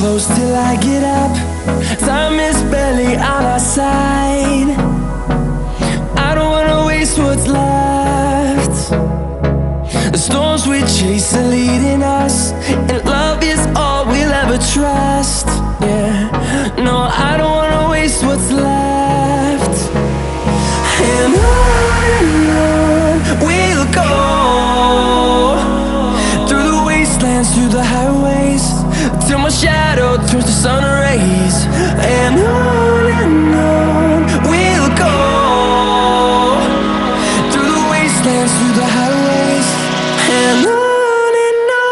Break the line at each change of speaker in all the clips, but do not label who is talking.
close till I get up. Time is barely on our side. I don't wanna waste what's left. The storms we chase are leading us, and love is all we'll ever trust. Yeah, no, I don't wanna waste what's left. And on we'll go, through the wastelands, through the highways, till my shadow turns to sun rays. And on we'll go, through the wastelands, through the highways, and on we'll go.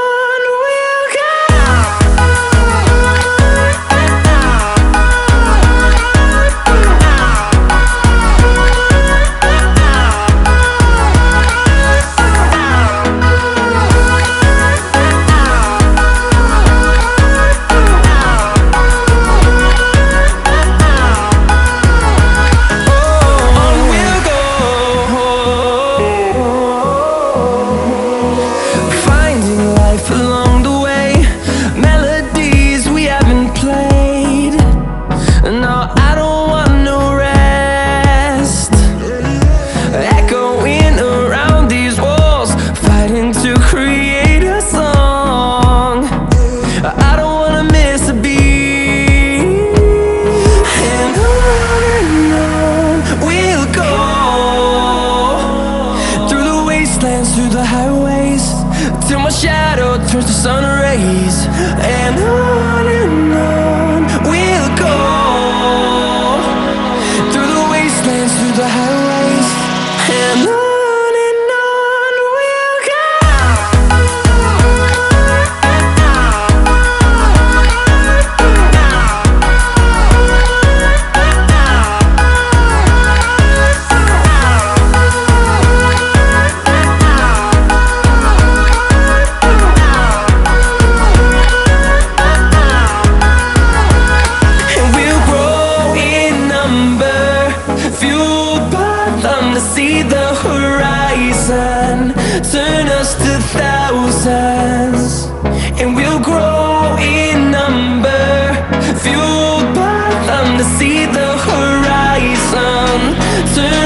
Through the highways, till my shadow turns to sun rays. And on we'll go, through the wastelands, through the highways, and on we'll go. See the horizon turn us to thousands, and we'll grow in number, fueled by them to see the horizon turn